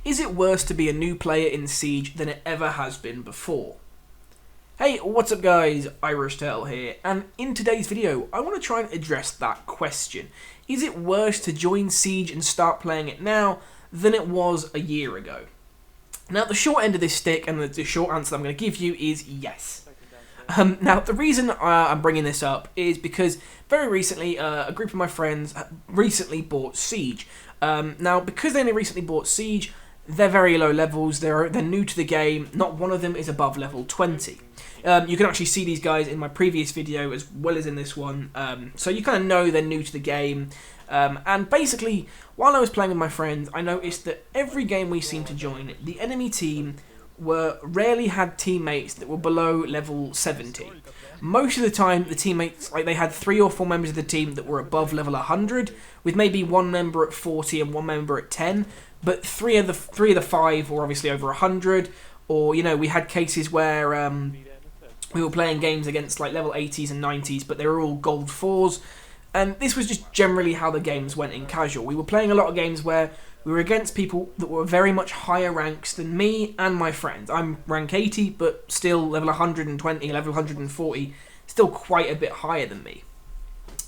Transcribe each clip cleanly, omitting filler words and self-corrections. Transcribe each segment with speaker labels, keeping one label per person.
Speaker 1: Is it worse to be a new player in Siege than it ever has been before? Hey, what's up guys, IrishTail here, and in today's video I want to try and address that question. Is it worse to join Siege and start playing it now than it was a year ago? Now the short end of this stick, and the short answer I'm going to give you is yes. Now the reason I'm bringing this up is because very recently a group of my friends recently bought Siege. Now because they only recently bought Siege, they're very low levels, they're new to the game, not one of them is above level 20. You can actually see these guys in my previous video as well as in this one, so you kind of know they're new to the game. And basically, while I was playing with my friends, I noticed that every game we seemed to join, the enemy team rarely had teammates that were below level 70. Most of the time, the teammates, they had 3 or 4 members of the team that were above level 100, with maybe one member at 40 and one member at 10, but three of the 5 were obviously over 100, or, we had cases where we were playing games against level 80s and 90s, but they were all gold 4s, and this was just generally how the games went in casual. We were playing a lot of games where we were against people that were very much higher ranks than me and my friends. I'm rank 80, but still level 120, level 140, still quite a bit higher than me.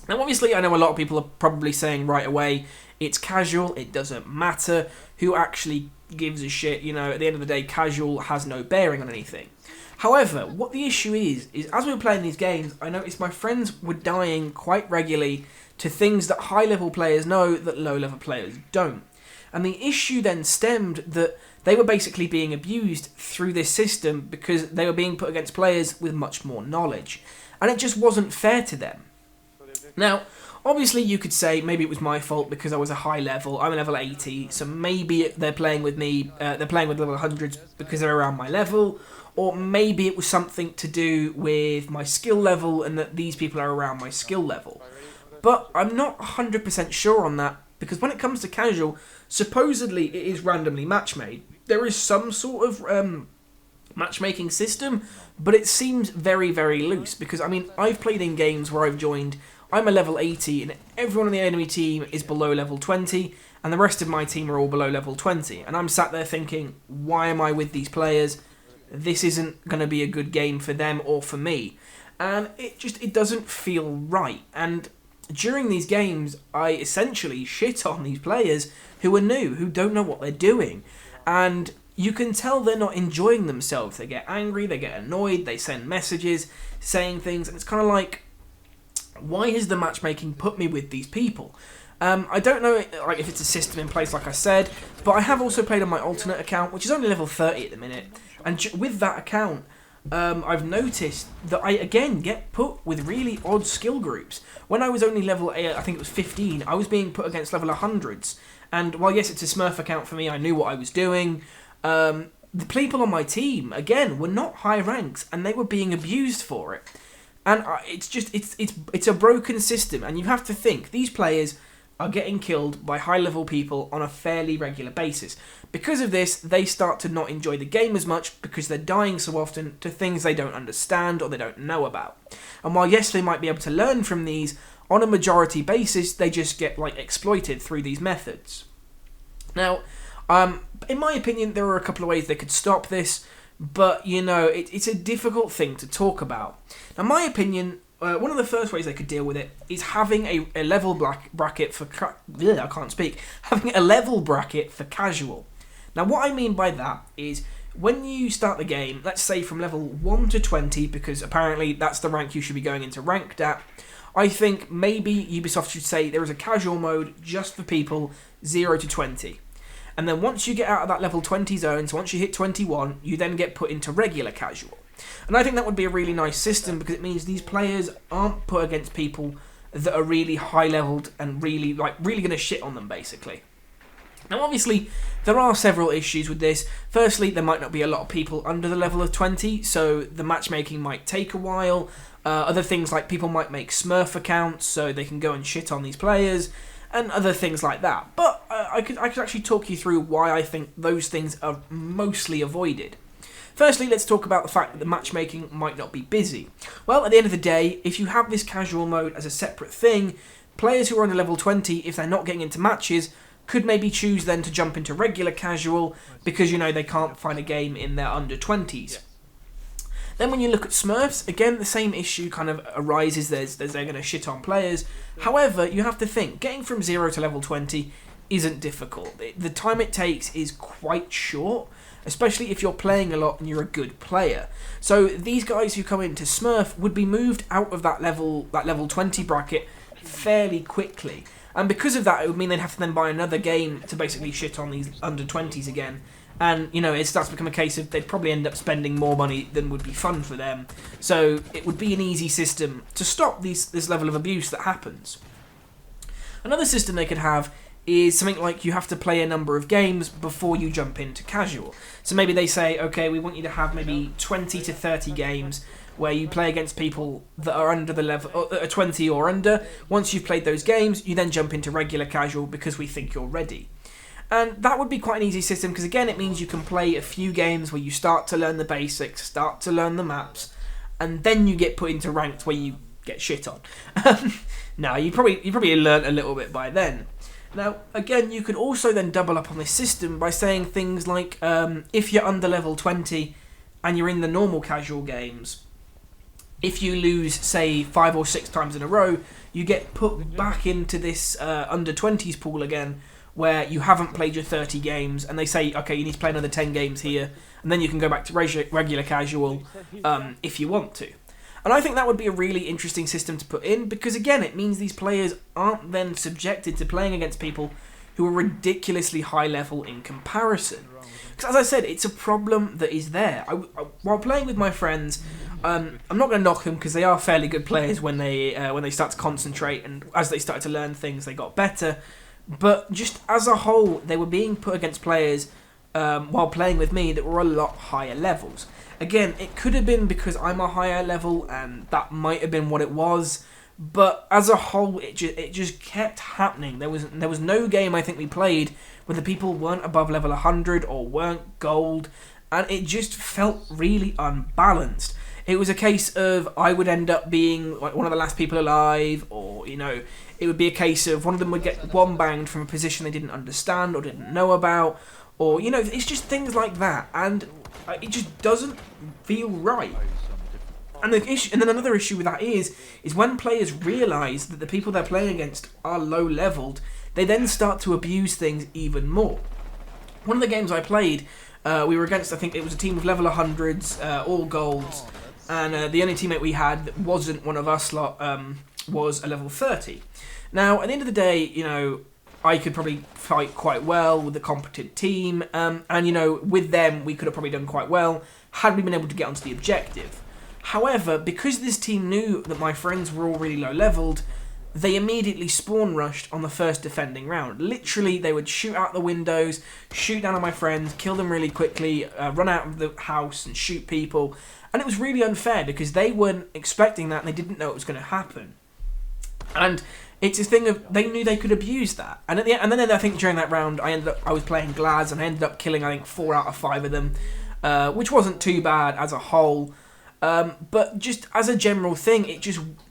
Speaker 1: Now obviously I know a lot of people are probably saying right away, it's casual, it doesn't matter, who actually gives a shit, at the end of the day casual has no bearing on anything. However, what the issue is as we were playing these games, I noticed my friends were dying quite regularly to things that high level players know that low level players don't. And the issue then stemmed that they were basically being abused through this system because they were being put against players with much more knowledge. And it just wasn't fair to them. Now, obviously you could say maybe it was my fault because I was a high level, I'm a level 80, so maybe they're playing with me, they're playing with level 100s because they're around my level, or maybe it was something to do with my skill level and that these people are around my skill level. But I'm not 100% sure on that, because when it comes to casual, supposedly it is randomly match-made. There is some sort of matchmaking system, but it seems very, very loose, because, I've played in games where I've joined, I'm a level 80, and everyone on the enemy team is below level 20, and the rest of my team are all below level 20, and I'm sat there thinking, why am I with these players? This isn't going to be a good game for them or for me, and it doesn't feel right. And during these games, I essentially shit on these players who are new, who don't know what they're doing, and you can tell they're not enjoying themselves. They get angry, they get annoyed, they send messages saying things, and it's kind of like, why has the matchmaking put me with these people? I don't know if it's a system in place, like I said, but I have also played on my alternate account, which is only level 30 at the minute, and with that account, I've noticed that I again get put with really odd skill groups. When I was only level, I think it was 15, I was being put against level 100s, and while yes, it's a Smurf account for me, I knew what I was doing, the people on my team, again, were not high ranks, and they were being abused for it. And it's a broken system, and you have to think, these players are getting killed by high-level people on a fairly regular basis. Because of this, they start to not enjoy the game as much because they're dying so often to things they don't understand or they don't know about. And while yes, they might be able to learn from these, on a majority basis, they just get exploited through these methods. Now, in my opinion, there are a couple of ways they could stop this, but, it's a difficult thing to talk about. Now, my opinion, one of the first ways they could deal with it is having a level bracket for... I can't speak. Having a level bracket for casual. Now, what I mean by that is when you start the game, let's say from level 1 to 20, because apparently that's the rank you should be going into ranked at, I think maybe Ubisoft should say there is a casual mode just for people 0 to 20. And then once you get out of that level 20 zone, so once you hit 21, you then get put into regular casual. And I think that would be a really nice system because it means these players aren't put against people that are really high-leveled and really going to shit on them, basically. Now, obviously, there are several issues with this. Firstly, there might not be a lot of people under the level of 20, so the matchmaking might take a while. Other things like people might make Smurf accounts so they can go and shit on these players, and other things like that. But I could actually talk you through why I think those things are mostly avoided. Firstly, let's talk about the fact that the matchmaking might not be busy. Well, at the end of the day, if you have this casual mode as a separate thing, players who are under level 20, if they're not getting into matches, could maybe choose then to jump into regular casual because, you know, they can't find a game in their under-20s. Then when you look at Smurfs, again, the same issue kind of arises. They're going to shit on players. However, you have to think, getting from 0 to level 20 isn't difficult. The time it takes is quite short, especially if you're playing a lot and you're a good player. So these guys who come into Smurf would be moved out of that level 20 bracket fairly quickly. And because of that, it would mean they'd have to then buy another game to basically shit on these under-20s again. And, you know, it starts to become a case of they'd probably end up spending more money than would be fun for them. So it would be an easy system to stop this level of abuse that happens. Another system they could have is something like you have to play a number of games before you jump into casual. So maybe they say, okay, we want you to have maybe 20 to 30 games where you play against people that are under the level, 20 or under. Once you've played those games, you then jump into regular casual because we think you're ready. And that would be quite an easy system because, again, it means you can play a few games where you start to learn the basics, start to learn the maps, and then you get put into ranked where you get shit on. No, you probably learnt a little bit by then. Now, again, you could also then double up on this system by saying things like, if you're under level 20 and you're in the normal casual games, if you lose, say, 5 or 6 times in a row, you get put back into this under-20s pool again, where you haven't played your 30 games, and they say, okay, you need to play another 10 games here, and then you can go back to regular casual if you want to. And I think that would be a really interesting system to put in, because again, it means these players aren't then subjected to playing against people who are ridiculously high level in comparison. Because as I said, it's a problem that is there. While playing with my friends, I'm not going to knock them because they are fairly good players when they start to concentrate, and as they started to learn things, they got better. But just as a whole, they were being put against players while playing with me that were a lot higher levels. Again, it could have been because I'm a higher level, and that might have been what it was. But as a whole, it just kept happening. There was no game I think we played where the people weren't above level 100 or weren't gold, and it just felt really unbalanced. It was a case of I would end up being like one of the last people alive, or, you know, it would be a case of one of them would get one banged from a position they didn't understand or didn't know about, or, you know, it's just things like that, and it just doesn't feel right. And then another issue with that is when players realise that the people they're playing against are low leveled, they then start to abuse things even more. One of the games I played, we were against, I think it was a team of level 100s, all golds, and the only teammate we had that wasn't one of us lot was a level 30. Now, at the end of the day, you know, I could probably fight quite well with a competent team, and, you know, with them, we could have probably done quite well had we been able to get onto the objective. However, because this team knew that my friends were all really low leveled, they immediately spawn rushed on the first defending round. Literally, they would shoot out the windows, shoot down on my friends, kill them really quickly, run out of the house and shoot people. And it was really unfair because they weren't expecting that and they didn't know it was going to happen. And it's a thing of, they knew they could abuse that. And then I think during that round, I was playing Glads and I ended up killing, I think, 4 out of 5 of them, which wasn't too bad as a whole. But just as a general thing,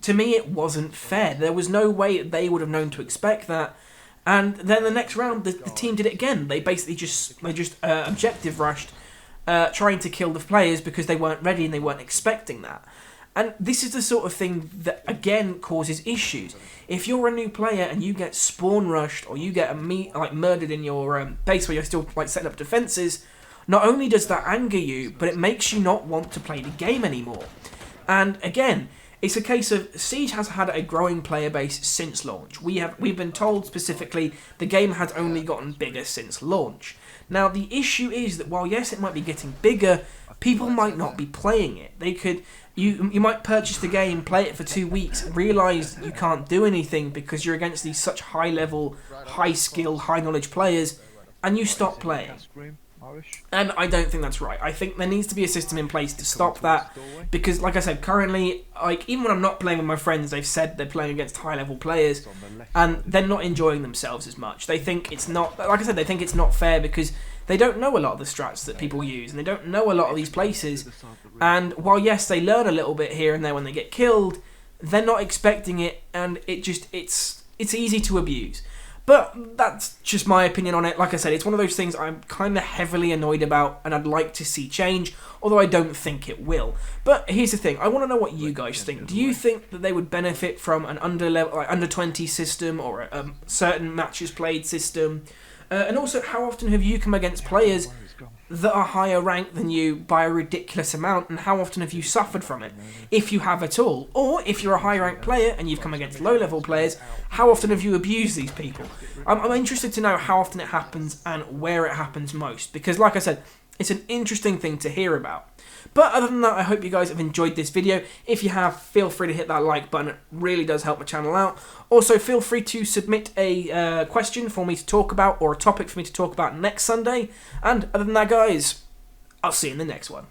Speaker 1: to me, it wasn't fair. There was no way they would have known to expect that. And then the next round, the team did it again. They basically just objective rushed, trying to kill the players because they weren't ready and they weren't expecting that. And this is the sort of thing that, again, causes issues. If you're a new player and you get spawn rushed or you get murdered in your base where you're still setting up defences, not only does that anger you, but it makes you not want to play the game anymore. And again, it's a case of Siege has had a growing player base since launch. We've been told specifically the game has only gotten bigger since launch. Now, the issue is that while, yes, it might be getting bigger, people might not be playing it. You might purchase the game, play it for 2 weeks, realise you can't do anything because you're against these such high level, high skill, high knowledge players, and you stop playing. And I don't think that's right. I think there needs to be a system in place to stop that, because, like I said, currently, even when I'm not playing with my friends, they've said they're playing against high level players, and they're not enjoying themselves as much. They think it's not, like I said, they think it's not fair because they don't know a lot of the strats that people use, and they don't know a lot of these places. And while, yes, they learn a little bit here and there when they get killed, they're not expecting it, and it's easy to abuse. But that's just my opinion on it. Like I said, it's one of those things I'm kind of heavily annoyed about and I'd like to see change, although I don't think it will. But here's the thing, I want to know what you guys think. Do you think that they would benefit from an under 20 system or a certain matches played system? And also, how often have you come against players that are higher ranked than you by a ridiculous amount, and how often have you suffered from it, if you have at all? Or if you're a high ranked player and you've come against low level players, how often have you abused these people? I'm interested to know how often it happens and where it happens most, because like I said, it's an interesting thing to hear about. But other than that, I hope you guys have enjoyed this video. If you have, feel free to hit that like button. It really does help my channel out. Also, feel free to submit a question for me to talk about, or a topic for me to talk about next Sunday. And other than that, guys, I'll see you in the next one.